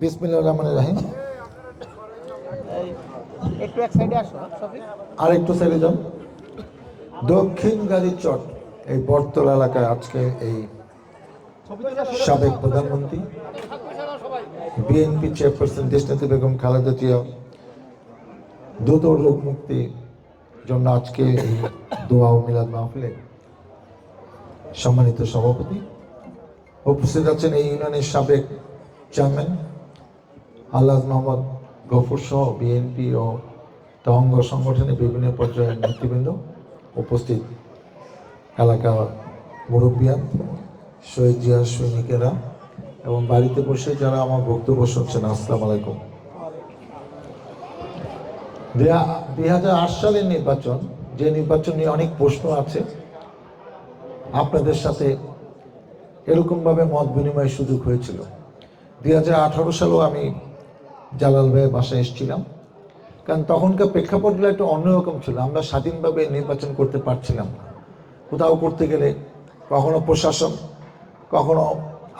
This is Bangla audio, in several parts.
বিসমিল্লাহির রহমানির রহিম। একটু এক সাইডে আসো সফিক। আর একটু সাইডে যান। দক্ষিণ গাজীচট এই বটতলা এলাকায় আজকে এই সাবেক প্রধানমন্ত্রী বিএনপি চেয়ারপারসন দেশনেত্রী বেগম খালেদা জিয়া দ্রুত রোগ মুক্তির জন্য আজকে এই দোয়া ও মিলাদ মাহফিলে সম্মানিত সভাপতি উপস্থিত আছেন এই ইউনিয়নের সাবেক চেয়ারম্যান আলহাজ মোহাম্মদ গফুর সহ বিএনপি ও তহঙ্গ সংগঠনের বিভিন্ন পর্যায়ের নেতৃবৃন্দ, উপস্থিত এলাকা মুরব্বিয়ান, শহীদ জিয়ার সৈনিকেরা এবং বাড়িতে বসে যারা আমার বক্তব্য শুনছেন, আসসালামু আলাইকুম। 2008 সালের নির্বাচন, যে নির্বাচন নিয়ে অনেক প্রশ্ন আছে, আপনাদের সাথে এরকমভাবে মত বিনিময়ের সুযোগ হয়েছিল। 2018 সালেও আমি জালাল ভাইয়ের বাসায় এসেছিলাম, কারণ তখনকার প্রেক্ষাপটগুলো একটু অন্যরকম ছিল। আমরা স্বাধীনভাবে নির্বাচন করতে পারছিলাম না। কোথাও করতে গেলে কখনো প্রশাসন, কখনো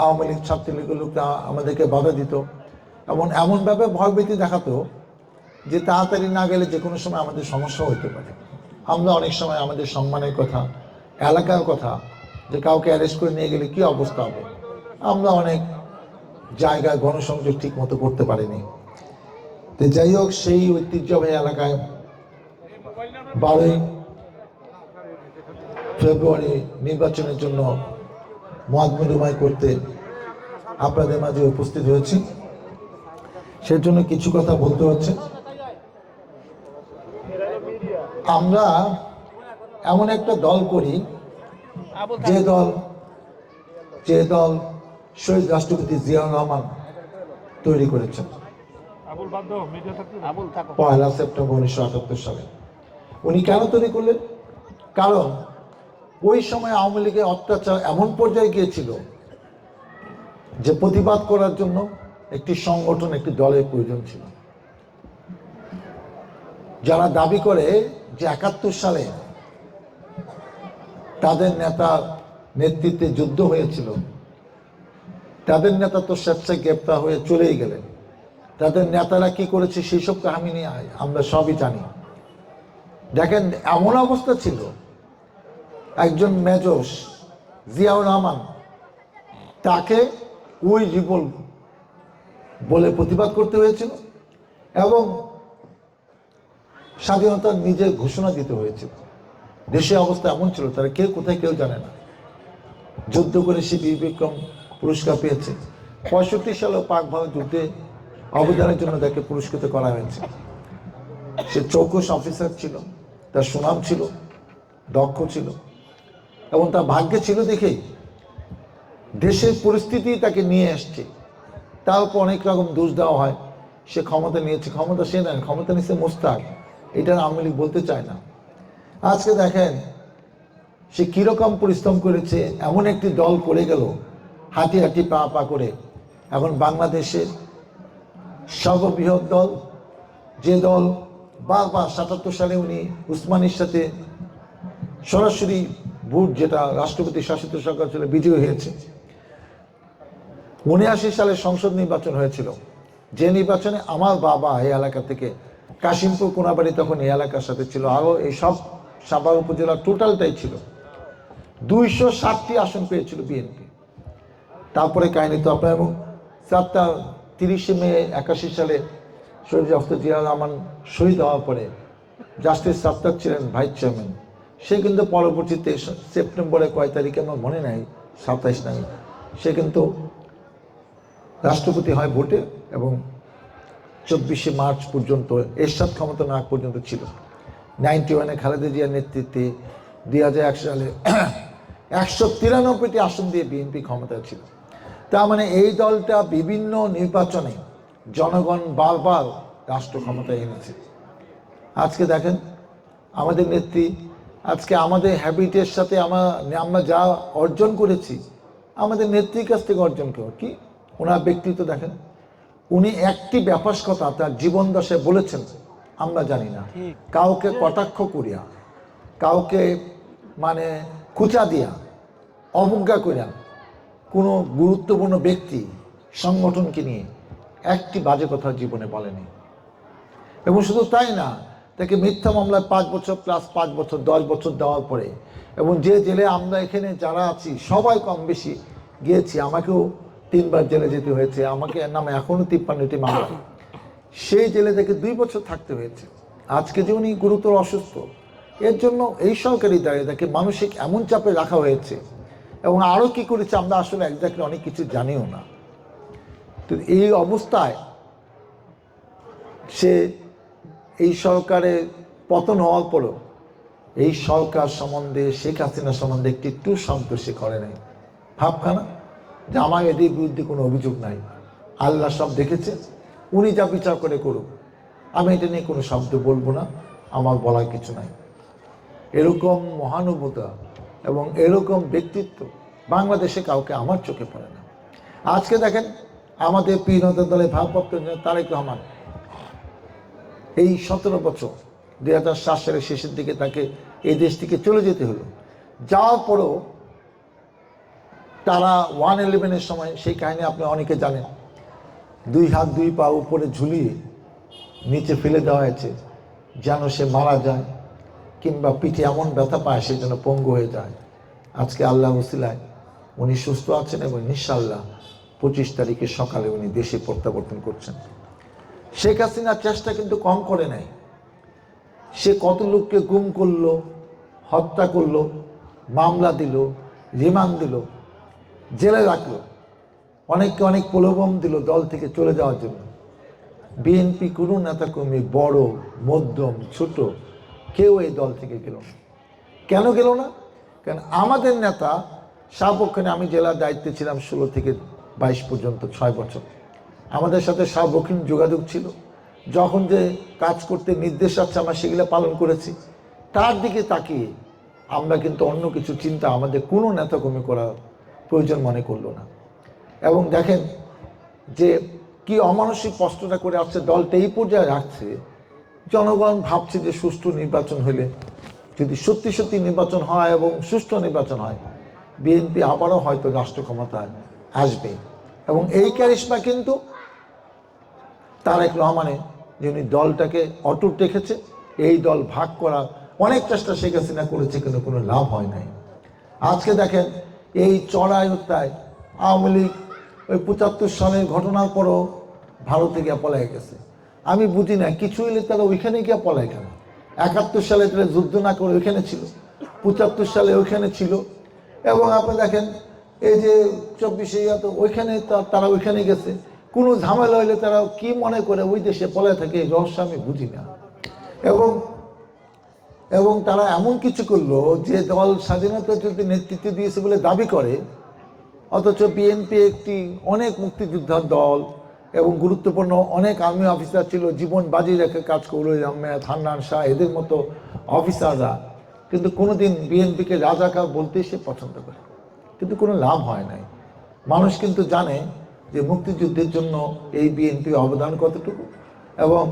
আওয়ামী লীগ ছাত্রলীগের লোকরা আমাদেরকে বাধা দিত, এমনভাবে ভয়ভীতি দেখাতো যে তাড়াতাড়ি না গেলে যে কোনো সময় আমাদের সমস্যা হতে পারে। আমরা অনেক সময় আমাদের সম্মানের কথা, এলাকার কথা, যে কাউকে অ্যারেস্ট করে নিয়ে গেলে কী অবস্থা হবে, আমরা অনেক জায়গায় গণসংযোগ ঠিক মতো করতে পারিনি। তো যাই হোক, সেই ঐতিহ্যবাহী এলাকায় 12ই ফেব্রুয়ারি নির্বাচনের জন্য মত বিনিময় করতে আপনাদের মাঝে উপস্থিত হয়েছি। সেজন্য কিছু কথা বলতে হচ্ছে। আমরা এমন একটা দল করি যে দল শহীদ রাষ্ট্রপতি জিয়াউর রহমান তৈরি করেছেন 1 সেপ্টেম্বর 1978 সালে। উনি কেন তৈরি করলেন? কারণ ওই সময় আওয়ামী লীগের অত্যাচার এমন পর্যায়ে গিয়েছিল যে প্রতিবাদ করার জন্য একটি সংগঠন, একটি দলের প্রয়োজন ছিল। যারা দাবি করে যে 71 সালে তাদের নেতার নেতৃত্বে যুদ্ধ হয়েছিল, তাদের নেতা তো স্বেচ্ছায় গ্রেপ্তার হয়ে চলেই গেলেন। তাদের নেতারা কি করেছে সেই সব কাহিনী আমরা সবই জানি। দেখেন, এমন অবস্থা ছিল, একজন মেজর জিয়াউর রহমান, তাকে ওই রিভোল বলে প্রতিবাদ করতে হয়েছিল এবং স্বাধীনতার নিজের ঘোষণা দিতে হয়েছিল। দেশের অবস্থা এমন ছিল, তারা কেউ কোথায় কেউ জানে না। যুদ্ধ করে সে বীর বিক্রম পুরস্কার পেয়েছে। 65 সালেও পাক ভারত যুদ্ধে অবদানের জন্য তাকে পুরস্কৃত করা হয়েছে। সে চৌকস অফিসার ছিল, তার সুনাম ছিল, দক্ষ ছিল এবং তার ভাগ্যে ছিল দেখেই দেশের পরিস্থিতি তাকে নিয়ে আসছে। তার উপর অনেক রকম দোষ দেওয়া হয়, সে ক্ষমতা নিয়েছে। ক্ষমতা সে নেন, ক্ষমতা নিয়েছে মোস্তাক, এটা আওয়ামী লীগ বলতে চায় না। আজকে দেখেন সে কীরকম পরিশ্রম করেছে। এমন একটি দল পড়ে গেল হাঁটি হাঁটি পা পা করে। এখন বাংলাদেশের সর্ববৃহৎ দল, যে দল বারবার 77 সালে উনি উসমানীর সাথে সরাসরি ভোট, যেটা রাষ্ট্রপতি শাসিত সরকার ছিল, বিজয়ী হয়েছে। 79 সালে সংসদ নির্বাচন হয়েছিল, যে নির্বাচনে আমার বাবা এই এলাকা থেকে, কাশিমপুর কোনাবাড়ি তখন এই এলাকার সাথে ছিল, আরও এই সব সাভার উপজেলা টোটালটাই ছিল, 260টি আসন পেয়েছিল বিএনপি। তারপরে কাহিনী তো আপনার, এবং 30 মে 81 সালে শহীদ রাষ্ট্রপতি জিয়াউর রহমান শহীদ হওয়ার পরে জাস্টিস সাত্তার ছিলেন ভাইস চেয়ারম্যান। সে কিন্তু পরবর্তীতে সেপ্টেম্বরের কয় তারিখে আমার মনে নাই, 27 নাই, সে কিন্তু রাষ্ট্রপতি হয় ভোটে এবং 24শে মার্চ পর্যন্ত এরশাদ ক্ষমতা না পর্যন্ত ছিল। 91-এ খালেদা জিয়ার নেতৃত্বে 2001 সালে 193টি আসন দিয়ে বিএনপি ক্ষমতায় ছিল। তার মানে এই দলটা বিভিন্ন নির্বাচনে জনগণ বারবার রাষ্ট্র ক্ষমতায় এনেছে। আজকে দেখেন আমাদের নেত্রী, আজকে আমাদের হ্যাবিটের সাথে আমরা যা অর্জন করেছি আমাদের নেত্রীর কাছ থেকে অর্জন করো কি। ওনার ব্যক্তিত্ব দেখেন, উনি একটি ব্যাপার কথা তার জীবন দশায় বলেছেন, আমরা জানি না, কাউকে কটাক্ষ করিয়া, কাউকে মানে খুচা দিয়া, অবজ্ঞা করিয়া কোনো গুরুত্বপূর্ণ ব্যক্তি সংগঠনকে নিয়ে একটি বাজে কথা জীবনে বলেনি। এবং শুধু তাই না, তাকে মিথ্যা মামলায় 5 বছর প্লাস 5 বছর 10 বছর দেওয়ার পরে, এবং যে জেলে আমরা এখানে যারা আছি সবাই কম বেশি গিয়েছি, আমাকেও 3বার জেলে যেতে হয়েছে, আমাকে এর নামে এখনও 53টি মামলা, সেই জেলে থেকে 2 বছর থাকতে হয়েছে। আজকে যে উনি গুরুতর অসুস্থ, এর জন্য এই সরকারি দাঁড়িয়ে তাকে মানসিক এমন চাপে রাখা হয়েছে, এবং আরও কি করেছে আমরা আসলে একজাক্টলি অনেক কিছু জানিও না। তো এই অবস্থায় সে এই সরকারের পতন হওয়ার পরও এই সরকার সম্বন্ধে, শেখ হাসিনা সম্বন্ধে একটু শব্দ সে করে নাই। ভাবখানা যে আমার এদের বিরুদ্ধে কোনো অভিযোগ নাই, আল্লাহ সব দেখেছে, উনি যা বিচার করে করুক, আমি এটা নিয়ে কোনো শব্দ বলবো না, আমার বলার কিছু নাই। এরকম মহানুভবতা এবং এরকম ব্যক্তিত্ব বাংলাদেশে কাউকে আমার চোখে পড়ে না। আজকে দেখেন আমাদের প্রিয় দলের ভারপ্রাপ্ত তারেক রহমান, এই 17 বছর 2007 সালের শেষের দিকে তাকে এই দেশ থেকে চলে যেতে হলো। যাওয়ার পরও তারা 111-এর সময়, সেই কাহিনী আপনি অনেকে জানেন, 2 হাত 2 পা উপরে ঝুলিয়ে নিচে ফেলে দেওয়া হয়েছে যেন সে মারা যায়, কিংবা পিঠে এমন ব্যথা পায় সে যেন পঙ্গু হয়ে যায়। আজকে আল্লাহ ওসিলায় উনি সুস্থ আছেন, এবং ইনশাআল্লাহ 25 তারিখে সকালে উনি দেশে প্রত্যাবর্তন করছেন। শেখ হাসিনার চেষ্টা কিন্তু কম করে নাই। সে কত লোককে গুম করলো, হত্যা করলো, মামলা দিল, রিমান্ড দিল, জেলে রাখলো, অনেককে অনেক প্রলোভন দিল দল থেকে চলে যাওয়ার জন্য। বিএনপি কোনো নেতাকর্মী, বড় মধ্যম ছোট, কেউ এই দল থেকে গেল না। কেন গেল না? কারণ আমাদের নেতা সার্বক্ষণে, আমি জেলার দায়িত্বে ছিলাম 16 থেকে 22 পর্যন্ত 6 বছর, আমাদের সাথে সার্বক্ষণ যোগাযোগ ছিল। যখন যে কাজ করতে নির্দেশ আছে আমরা সেগুলো পালন করেছি। তার দিকে তাকিয়ে আমরা কিন্তু অন্য কিছু চিন্তা আমাদের কোনো নেতাকর্মী করার প্রয়োজন মনে করলো না। এবং দেখেন যে কি অমানসিক কষ্টটা করে আসছে, দলটা এই পর্যায়ে রাখছে, জনগণ ভাবছে যে সুষ্ঠু নির্বাচন হলে, যদি সত্যি সত্যি নির্বাচন হয় এবং সুষ্ঠু নির্বাচন হয়, বিএনপি আবারও হয়তো রাষ্ট্র ক্ষমতায় আসবে। এবং এই ক্যারিশমা কিন্তু তারেক রহমানের, যিনি দলটাকে অটুট রেখেছে, এই দল ভাগ করার অনেক চেষ্টা শেখ হাসিনা করেছে, কিন্তু কোনো লাভ হয় নাই। আজকে দেখেন এই চড়াই হত্যায় আওয়ামী লীগ ওই 75 সালের ঘটনার পরও ভারতে গিয়ে পলায় গেছে। আমি বুঝি না, কিছু হলে তারা ওইখানে গিয়ে পলায় কেন? 71 সালে তারা যুদ্ধ না করে ওইখানে ছিল, 75 সালে ওইখানে ছিল, এবং আপনি দেখেন এই যে 24-এ ওইখানে তারা ওইখানে গেছে। কোনো ঝামেলা হইলে তারা কি মনে করে ওই দেশে পলায় থাকে, এই রহস্য আমি বুঝি না। এবং তারা এমন কিছু করলো যে দল স্বাধীনতা যুদ্ধে নেতৃত্ব দিয়েছে বলে দাবি করে, অথচ বিএনপি একটি অনেক মুক্তিযোদ্ধার দল এবং গুরুত্বপূর্ণ অনেক আর্মি অফিসার ছিল, জীবন বাজি রেখে কাজ করলো, আহমেদ, হান্নান শাহ, এদের মতো অফিসাররা কিন্তু কোনোদিন বিএনপিকে রাজাকার বলতে সে পছন্দ করে, কিন্তু কোনো লাভ হয় নাই। মানুষ কিন্তু জানে যে মুক্তিযুদ্ধের জন্য এই বিএনপি অবদান কতটুকু, এবং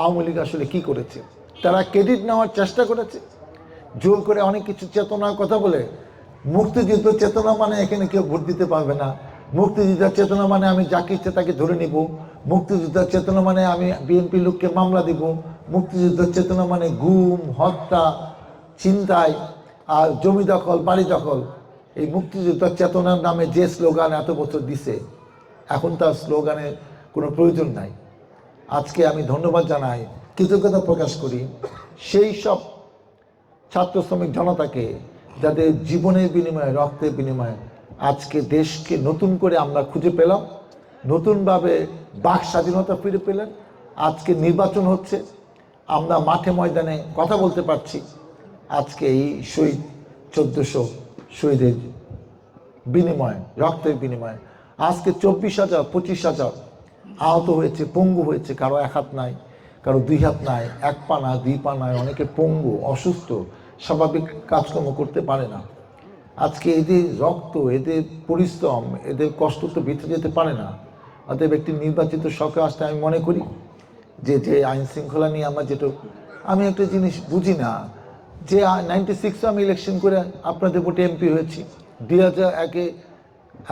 আওয়ামী লীগ আসলে কী করেছে। তারা ক্রেডিট নেওয়ার চেষ্টা করেছে, জোর করে অনেক কিছু চেতনার কথা বলে। মুক্তিযুদ্ধ চেতনা মানে এখানে কেউ ভোট দিতে পারবে না, মুক্তিযুদ্ধের চেতনা মানে আমি যাকে ইচ্ছে তাকে ধরে নিব, মুক্তিযুদ্ধের চেতনা মানে আমি বিএনপি লোককে মামলা দিব, মুক্তিযুদ্ধের চেতনা মানে গুম, হত্যা, ছিনতাই আর জমি দখল, বাড়ি দখল। এই মুক্তিযুদ্ধের চেতনার নামে যে স্লোগান এত বছর দিছে, এখন তার স্লোগানের কোনো প্রয়োজন নাই। আজকে আমি ধন্যবাদ জানাই, কৃতজ্ঞতা প্রকাশ করি সেই সব ছাত্র শ্রমিক জনতাকে, যাদের জীবনের বিনিময়ে, রক্তের বিনিময়ে আজকে দেশকে নতুন করে আমরা খুঁজে পেলাম, নতুনভাবে বাক স্বাধীনতা ফিরে পেলেন। আজকে নির্বাচন হচ্ছে, আমরা মাঠে ময়দানে কথা বলতে পারছি। আজকে এই শহীদ 1400 শহীদের বিনিময়ে, রক্তের বিনিময়ে আজকে 24,000 25,000 আহত হয়েছে, পঙ্গু হয়েছে, কারো 1 হাত নাই, কারো 2 হাত নাই, 1 পা না, 2 পা নাই, অনেকে পঙ্গু, অসুস্থ, স্বাভাবিক কাজকর্ম করতে পারে না। আজকে এদের রক্ত, এদের পরিশ্রম, এদের কষ্ট তো বৃথা যেতে পারে না। অতএব একটি নির্বাচিত সরকার আসতে আমি মনে করি যে আইন শৃঙ্খলা নিয়ে আমরা আমি একটা জিনিস বুঝি না, যে 96-এ আমি ইলেকশন করে আপনাদের ভোটে এমপি হয়েছি, 2001-এ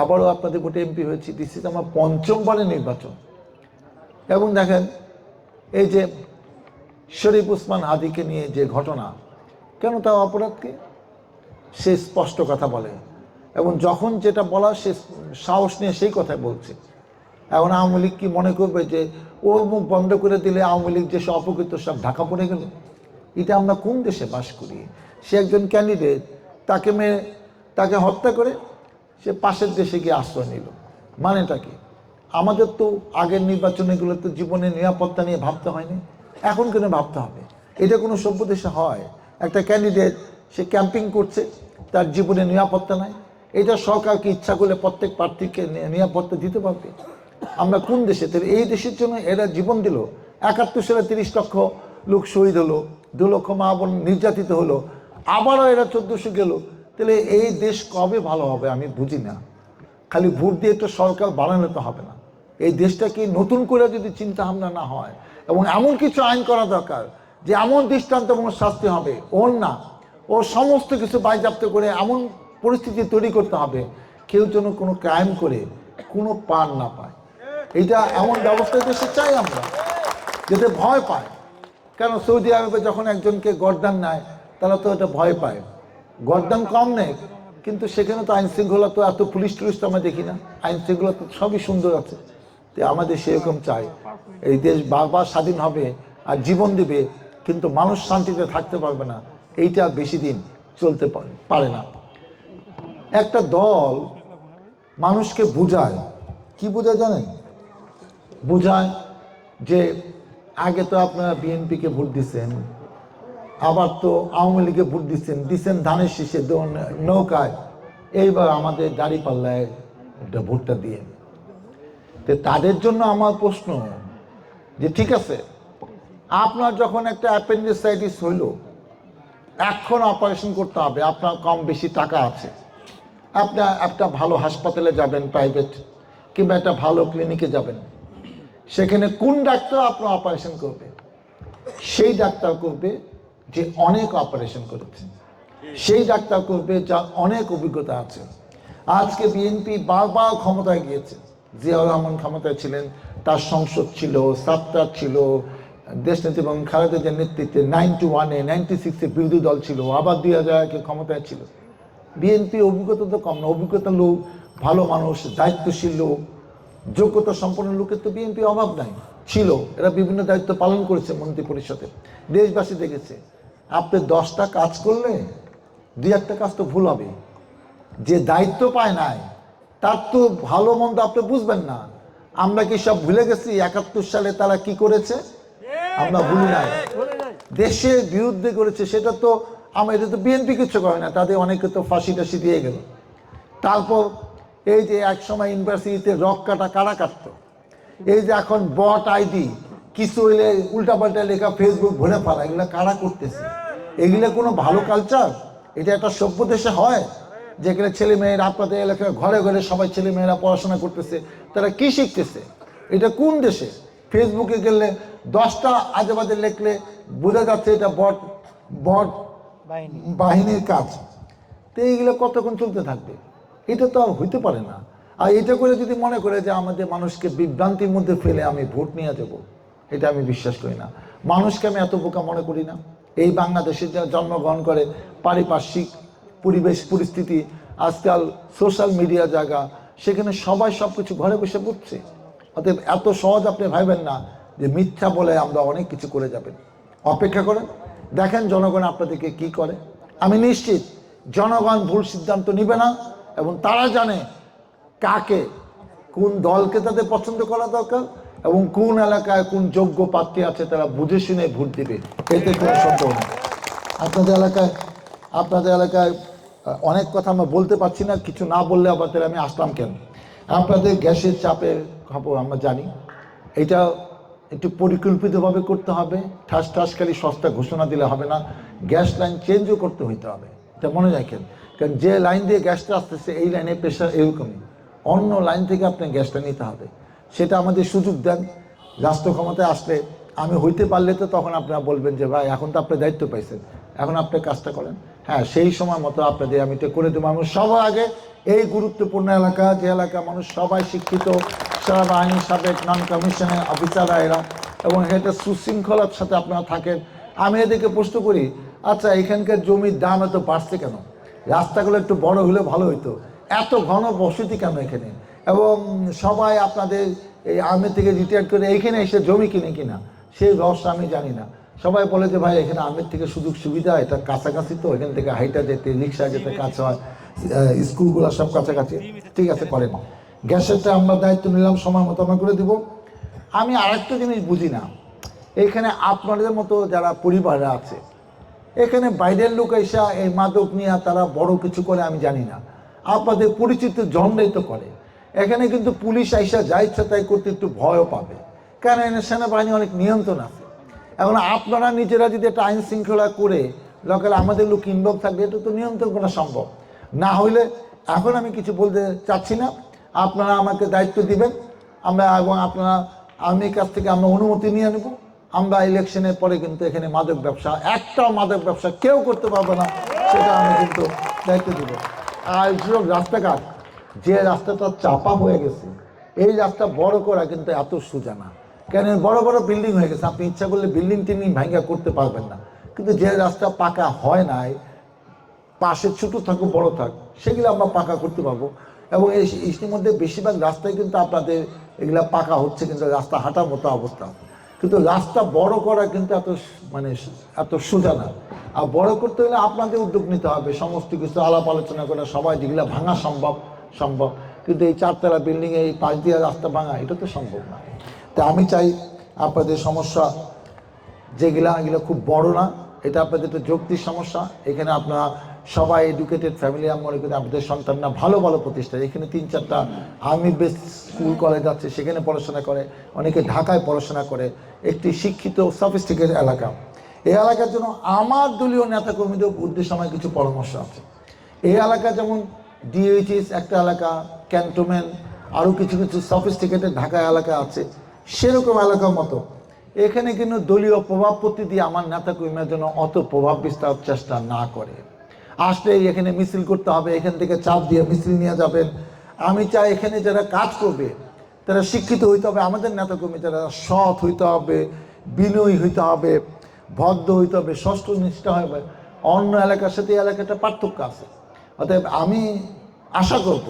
আবারও আপনাদের ভোটে এমপি হয়েছি, দিস ইজ আমার 5ম বারের নির্বাচন। এবং দেখেন এই যে শরীফ উসমান হাদিকে নিয়ে যে ঘটনা, কেন তার অপরাধ কি? সে স্পষ্ট কথা বলে এবং যখন যেটা বলা সে সাহস নিয়ে সেই কথাই বলছে। এখন আওয়ামী লীগ কি মনে করবে যে ওর মুখ বন্ধ করে দিলে আওয়ামী লীগ যে সব অপকৃত সব ঢাকা পড়ে গেল? এটা আমরা কোন দেশে বাস করি? সে একজন ক্যান্ডিডেট, তাকে মেরে তাকে হত্যা করে সে পাশের দেশে গিয়ে আশ্রয় নিল, মানেটা কি? আমাদের তো আগের নির্বাচনগুলো তো জীবনের নিরাপত্তা নিয়ে ভাবতে হয়নি, এখন কেন ভাবতে হবে? এটা কোনো সভ্য দেশে হয়? একটা ক্যান্ডিডেট সে ক্যাম্পিং করছে, তার জীবনে নিরাপত্তা নাই, এটা সরকারকে ইচ্ছা করলে প্রত্যেক প্রার্থীকে নিরাপত্তা দিতে পারবে? আমরা কোন দেশে? তাহলে এই দেশের জন্য এরা জীবন দিল। 71 সালে 30 লক্ষ লোক শহীদ হলো, 2 লক্ষ মা বোন নির্যাতিত হলো, আবারও এরা 1400 গেল। তাহলে এই দেশ কবে ভালো হবে? আমি বুঝি না। খালি ভোট দিয়ে তো সরকার বানালে তো হবে না। এই দেশটাকে নতুন করে যদি চিন্তা ভাবনা না হয় এবং এমন কিছু আইন করা দরকার যে এমন দৃষ্টান্তমূলক শাস্তি হবে, ওর না ও সমস্ত কিছু বাজেয়াপ্ত করে এমন পরিস্থিতি তৈরি করতে হবে কেউ যেন কোনো ক্রাইম করে কোনো পার না পায়। এইটা এমন ব্যবস্থা দেশে চাই আমরা, যাতে ভয় পায়। কেন সৌদি আরবে যখন একজনকে গর্দান নেয় তারা তো এটা ভয় পায়, গর্দান কম নেই, কিন্তু সেখানে তো আইন শৃঙ্খলা তো এত পুলিশ টুলিশ তো আমরা দেখি না, আইন শৃঙ্খলা তো সবই সুন্দর আছে। তো আমাদের সেরকম চাই, এই দেশ বারবার স্বাধীন হবে আর জীবন দিবে, কিন্তু মানুষ শান্তিতে থাকতে পারবে না, এইটা আর বেশি দিন চলতে পারে না। একটা দল মানুষকে বুঝায়, কি বুঝায় জানেন? বুঝায় যে আগে তো আপনারা বিএনপিকে ভোট দিচ্ছেন, আবার তো আওয়ামী লীগে ভোট দিচ্ছেন ধানের শীষে নৌকায়, এইবার আমাদের দাঁড়িপাল্লায় ভোটটা দিয়ে। তো তাদের জন্য আমার প্রশ্ন যে ঠিক আছে, আপনার যখন একটা অ্যাপেন্ডিসাইটিস হইল, এখন অপারেশন করতে হবে, আপনার কম বেশি টাকা আছে, আপনার একটা ভালো হাসপাতালে যাবেন, প্রাইভেট কিংবা একটা ভালো ক্লিনিকে যাবেন, সেখানে কোন ডাক্তার আপনার অপারেশন করবে? সেই ডাক্তার করবে যে অনেক অপারেশন করেছে, সেই ডাক্তার করবে যার অনেক অভিজ্ঞতা আছে। আজকে বিএনপি বারবার ক্ষমতায় গিয়েছে, জিয়াউর রহমান ক্ষমতায় ছিলেন, তার সংসদ ছিল, সাত্তার ছিল, দেশনেত্রী এবং খালেদা জিয়ার নেতৃত্বে 91-এ 96-এ বিরোধী দল ছিল, আবার 2001-এ ক্ষমতায় ছিল। বিএনপি অভিজ্ঞতা তো কম না, অভিজ্ঞতা লোক, ভালো মানুষ, দায়িত্বশীল লোক, যোগ্যতা সম্পন্ন লোকের তো বিএনপি অভাব নাই, ছিল। এরা বিভিন্ন দায়িত্ব পালন করেছে মন্ত্রী পরিষদে, দেশবাসী দেখেছে। আপনি 10টা কাজ করলে 2-1টা কাজ তো ভুল হবে। যে দায়িত্ব পায় নাই তার তো ভালো মন্দ আপনি বুঝবেন না। আমরা কি সব ভুলে গেছি 71 সালে তারা কি করেছে? আমরা ভুলি নাই। দেশের বিরুদ্ধে করেছে, সেটা তো এটা তো বিএনপি কিছু করে না, তাদের অনেকে তো ফাঁসি টাসি দিয়ে গেল। তারপর এই যে এক সময় ইউনিভার্সিটিতে রক কাটা কারা কাটতো, এই যে এখন বট আইডি কিছু হইলে উল্টাপাল্টা লেখা ফেসবুক ভরে ফেলা, এগুলো কারা করতেছে? এগুলো কোনো ভালো কালচার? এটা একটা সভ্য দেশে হয় যেখানে ছেলে মেয়েরা, আপনাদের এলাকায় ঘরে ঘরে সবাই ছেলে মেয়েরা পড়াশোনা করতেছে, তারা কি শিখতেছে? এটা কোন দেশে? ফেসবুকে গেলে 10টা আজে বাজে লেখলে বোঝা যাচ্ছে এটা বট বট বাহিনীর কাজ। তো এইগুলো কতক্ষণ চলতে থাকবে? এটা তো আর হইতে পারে না। আর এটা করে যদি মনে করে যে আমাদের মানুষকে বিভ্রান্তির মধ্যে ফেলে আমি ভোট নিয়ে যাব, এটা আমি বিশ্বাস করি না। মানুষকে আমি এত বোকা মনে করি না। এই বাংলাদেশে যারা জন্মগ্রহণ করে, পারিপার্শ্বিক পরিবেশ পরিস্থিতি, আজকাল সোশ্যাল মিডিয়া জায়গা, সেখানে সবাই সব কিছু ঘরে বসে পড়ছে। অতএব এত সহজ আপনি ভাববেন না যে মিথ্যা বলে আমরা অনেক কিছু করে যাবেন। অপেক্ষা করেন, দেখেন জনগণ আপনাদেরকে কি করে। আমি নিশ্চিত জনগণ ভুল সিদ্ধান্ত নিবে না, এবং তারা জানে কাকে, কোন দলকে তাদের পছন্দ করা দরকার এবং কোন এলাকায় কোন যোগ্য প্রার্থী আছে তারা বুঝে শুনে ভোট দিবে। এতে কোনো সন্দেহ নেই। আপনাদের এলাকায় অনেক কথা আমরা বলতে পারছি না, কিছু না বললে আবার তাহলে আমি আসলাম কেন। আপনাদের গ্যাসের চাপের খবর আমরা জানি, এটা একটু পরিকল্পিতভাবে করতে হবে। ঠাস ঠাস খালি সস্তা ঘোষণা দিলে হবে না, গ্যাস লাইন চেঞ্জও করতে হইতে হবে, এটা মনে রাখেন। কারণ যে লাইন দিয়ে গ্যাসটা আসতেছে এই লাইনে প্রেশার এরকমই, অন্য লাইন থেকে আপনি গ্যাসটা নিতে হবে। সেটা আমাদের সুযোগ দেন। রাষ্ট্র ক্ষমতায় আসলে আমি হইতে পারলে তো তখন আপনারা বলবেন যে ভাই এখন তো আপনি দায়িত্ব পাইছেন, এখন আপনি কাজটা করেন। হ্যাঁ, সেই সময় মতো আপনাদের আমি তো করে দেবো। আমি সবার আগে এই গুরুত্বপূর্ণ এলাকা, যে এলাকা মানুষ সবাই শিক্ষিত, সেনাবাহিনী সাবেক নন কমিশনের অফিসাররা এরা, এবং এটা সুশৃঙ্খলার সাথে আপনারা থাকেন। আমি এদেরকে প্রশ্ন করি, আচ্ছা এখানকার জমির দাম এত বাড়ছে কেন? রাস্তাগুলো একটু বড় হলে ভালো হইতো, এত ঘন বসতি কেন এখানে? এবং সবাই আপনাদের এই আর্মি থেকে রিটায়ার করে এইখানে এসে জমি কিনে কিনা, সেই রহস্য আমি জানি না। সবাই বলে যে ভাই এখানে আর্মির থেকে সুযোগ সুবিধা, এটা কাছাকাছি, তো এখান থেকে হাইটা যেতে, রিক্সা যেতে কাছে হয়, স্কুলগুলো সব কাছাকাছি। ঠিক আছে, করেন। গ্যাসেরটা আমরা দায়িত্ব নিলাম, সময় মতো আমরা করে দিব। আমি আরেকটা জিনিস বুঝি না, এখানে আপনাদের মতো যারা পরিবাররা আছে, এখানে বাইরের লোক এসা এই মাদক নিয়ে তারা বড় কিছু করে আমি জানি না। আপনাদের পরিচিত জনরাই তো করে। এখানে কিন্তু পুলিশ আইসা যা ইচ্ছা তাই করতে একটু ভয়ও পাবে, কারণ এখানে সেনাবাহিনী অনেক নিয়ন্ত্রণ আছে। এখন আপনারা নিজেরা যদি একটা আইন শৃঙ্খলা করে লোকাল আমাদের লোক ইনভলভ থাকবে, এটা তো নিয়ন্ত্রণ করা সম্ভব না। হইলে এখন আমি কিছু বলতে চাচ্ছি না, আপনারা আমাকে দায়িত্ব দিবেন, আমরা এবং আপনারা আর্মির কাছ থেকে আমরা অনুমতি নিয়ে নেব। আমরা ইলেকশনের পরে কিন্তু এখানে মাদক ব্যবসা, একটাও মাদক ব্যবসা কেউ করতে পারবে না, সেটা আমি কিন্তু দায়িত্ব দেব। আর যেসব রাস্তাঘাট, যে রাস্তাটা চাপা হয়ে গেছে, এই রাস্তা বড় করা কিন্তু এত সোজা না, কেন বড় বড় বিল্ডিং হয়ে গেছে, আপনি ইচ্ছা করলে বিল্ডিং টিল্ডিং ভাঙ্গা করতে পারবেন না। কিন্তু যে রাস্তা পাকা হয় নাই, পাশে ছোটো থাকুক বড় থাক, সেগুলো আমরা পাকা করতে পারবো। এবং এই মধ্যে বেশিরভাগ রাস্তায় কিন্তু আপনাদের এগুলা পাকা হচ্ছে, কিন্তু রাস্তা হাঁটার মতো অবস্থা। কিন্তু রাস্তা বড় করা কিন্তু এত সোজা না। আর বড় করতে হলে আপনাদের উদ্যোগ নিতে হবে, সমস্ত কিছু আলাপ আলোচনা করে সবাই, যেগুলো ভাঙা সম্ভব। কিন্তু এই 4 তলা বিল্ডিংয়ে এই 5 দিয়া রাস্তা ভাঙা, এটা তো সম্ভব না। তা আমি চাই আপনাদের সমস্যা এগুলো খুব বড় না, এটা আপনাদের একটা যৌক্তিক সমস্যা। এখানে আপনারা সবাই এডুকেটেড ফ্যামিলি, আমি মনে করি আপনাদের সন্তানরা ভালো প্রতিষ্ঠান, এখানে 3-4টা আর্মি বেস স্কুল কলেজ আছে, সেখানে পড়াশোনা করে, অনেকে ঢাকায় পড়াশোনা করে। একটি শিক্ষিত সফিস্টিকেটেড এলাকা। এই এলাকার জন্য আমার দলীয় নেতাকর্মীদের উদ্দেশ্যে আমার কিছু পরামর্শ আছে। এই এলাকা যেমন ডিএইচএস একটা এলাকা, ক্যান্টনমেন্ট, আরও কিছু সফিস্টিকেটেড ঢাকা এলাকা আছে, সেরকম এলাকার মতো এখানে কিন্তু দলীয় প্রভাবপত্তি দিয়ে আমার নেতাকর্মীদের জন্য অত প্রভাব বিস্তার চেষ্টা না করে। আসলে এখানে মিছিল করতে হবে, এখান থেকে চাপ দিয়ে মিছিল নিয়ে যাবেন। আমি চাই এখানে যারা কাজ করবে তারা শিক্ষিত হইতে হবে, আমাদের নেতাকর্মী যারা সৎ হইতে হবে, বিনয়ী হইতে হবে, ভদ্র হইতে হবে, ষষ্ঠনিষ্ঠ হবে। অন্য এলাকার সাথে এই এলাকাটা পার্থক্য আছে। অতএব আমি আশা করব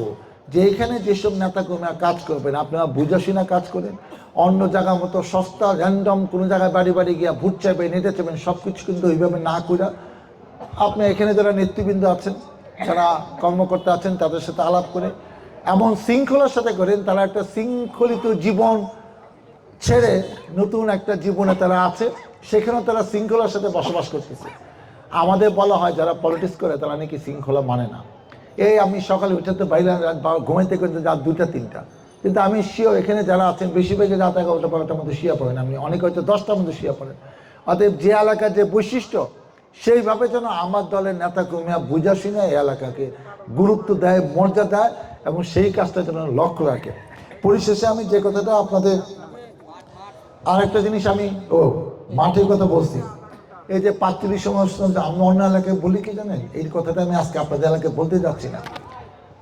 যে এখানে যেসব নেতাকর্মীরা কাজ করবেন, আপনারা বুঝাশুনা কাজ করেন। অন্য জায়গার মতো সস্তা র্যান্ডম কোনো জায়গায় বাড়ি গিয়া ভোট চাইবেন, এটা চাইবেন, সব কিছু কিন্তু ওইভাবে না করে আপনি এখানে যারা নেতৃবৃন্দ আছেন, যারা কর্মকর্তা আছেন, তাদের সাথে আলাপ করে এমন শৃঙ্খলার সাথে করেন, তারা একটা শৃঙ্খলিত জীবন ছেড়ে নতুন একটা জীবনে তারা আছে, সেখানেও তারা শৃঙ্খলার সাথে বসবাস করতেছে। আমাদের বলা হয় যারা পলিটিক্স করে তারা নাকি শৃঙ্খলা মানে না। এই আমি সকালে উঠাতে বাইরে ঘুমাইতে করতে রাত 2টা-3টা, কিন্তু আমি শিওর এখানে যারা আছেন বেশিরভাগই রাত 11টা-12টার মধ্যে শুয়ে পড়েন, আপনি অনেকে হয়তো 10টার মধ্যে শুয়ে পড়েন। অতএব যে এলাকার যে বৈশিষ্ট্য, সেইভাবে যেন আমার দলের নেতাকর্মীরা বুঝা শুনে এই এলাকাকে গুরুত্ব দেয়, মর্যাদা দেয়, এবং সেই কাজটা যেন লক্ষ্য রাখে। পরিশেষে আমি যে কথাটা আপনাদের, আরেকটা জিনিস আমি মাঠের কথা বলছি, এই যে 45 সমস্যা আমরা অন্য এলাকায় বলি কি জানেন, এই কথাটা আমি আজকে আপনাদের এলাকায় বলতে যাচ্ছি না।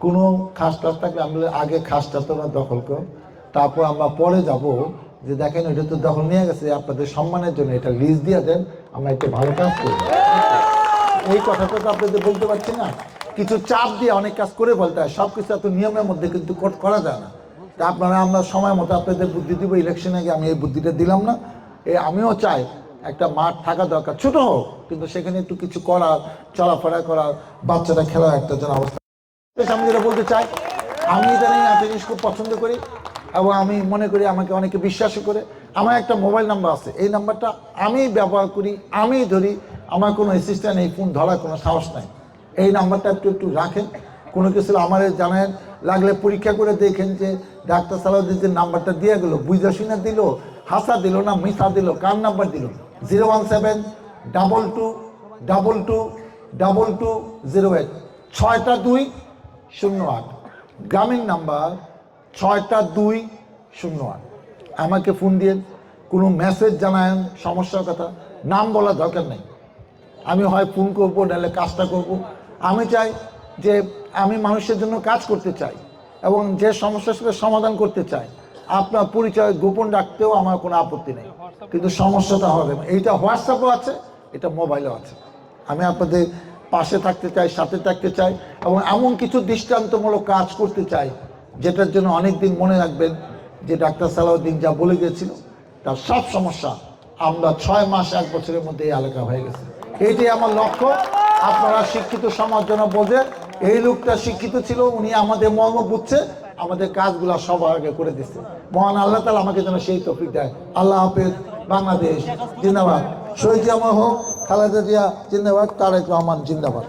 কোনো খাস টাস থাকলে আমরা আগে খাসটা তোমরা দখল করো, তারপর আমরা পরে যাব যে দেখেন ওইটা তো দখল নিয়ে গেছে, আপনাদের সম্মানের জন্য এটা লিজ দিয়ে দেন, আমরা একটু ভালো কাজ করি। এই কথাটা তো আপনাদের বলতে পারছি না, কিছু চাপ দিয়ে অনেক কাজ করে বলতে হয়, সব কিছু এত নিয়মের মধ্যে কিন্তু করা যায় না। তা আপনারা, আমরা সময় মতো আপনাদের বুদ্ধি দিব। ইলেকশনে আগে আমি এই বুদ্ধিটা দিলাম না। আমিও চাই একটা মাঠ থাকা দরকার, ছোট হোক, কিন্তু সেখানে একটু কিছু করার, চলাফেরা করার, বাচ্চারা খেলার একটা যেন অবস্থা। আমি যেটা বলতে চাই, আমি ইদানিং একটা জিনিস খুব পছন্দ করি, এবং আমি মনে করি আমাকে অনেকে বিশ্বাসও করে। আমার একটা মোবাইল নাম্বার আছে, এই নাম্বারটা আমি ব্যবহার করি, আমি ধরি, আমার কোনো অ্যাসিস্ট্যান্ট এই ফোন ধরার কোনো সাহস নাই। এই নাম্বারটা একটু রাখেন, কোনো কিছু আমার জানেন, লাগলে পরীক্ষা করে দেখেন যে ডাক্তার সালাউদ্দিন যে নাম্বারটা দিয়ে গেলো, বুঝা শুনে দিল, হাসা দিল না মিথ্যা দিল, কার নাম্বার দিল? 01722222208, 6টা 208, গ্রামীণ নাম্বার 6টা 208। আমাকে ফোন দিয়ে কোনো মেসেজ জানায়েন, সমস্যার কথা, নাম বলা দরকার নেই। আমি হয় ফোন করবো, নাহলে কাজটা করব। আমি চাই যে আমি মানুষের জন্য কাজ করতে চাই এবং যে সমস্যার সাথে সমাধান করতে চাই। আপনার পরিচয় গোপন রাখতেও আমার কোনো আপত্তি নেই, কিন্তু সমস্যাটা হবে না। এইটা হোয়াটসঅ্যাপও আছে, এটা মোবাইলও আছে। আমি আপনাদের পাশে থাকতে চাই, সাথে থাকতে চাই এবং এমন কিছু দৃষ্টান্তমূলক কাজ করতে চাই যেটার জন্য অনেক দিন মনে রাখবেন যে ডাক্তার সালাউদ্দিন যা বলে গিয়েছিল তার সব সমস্যা আমরা 6 মাস 1 বছরের মধ্যে এই এলাকা হয়ে গেছে। এইটাই আমার লক্ষ্য। আপনারা শিক্ষিত সমাজ যেন বোঝে এই লোকটা শিক্ষিত ছিল, উনি আমাদের মর্ম বুঝছে, আমাদের কাজগুলো সবার আগে করে দিচ্ছে। মহান আল্লাহ তাআলা আমাকে যেন সেই তৌফিক দেয়। আল্লাহ হাফেজ। বাংলাদেশ জিন্দাবাদ। শহীদ জামা হোক, খালেদা জিয়া জিন্দাবাদ, তারেক রহমান জিন্দাবাদ।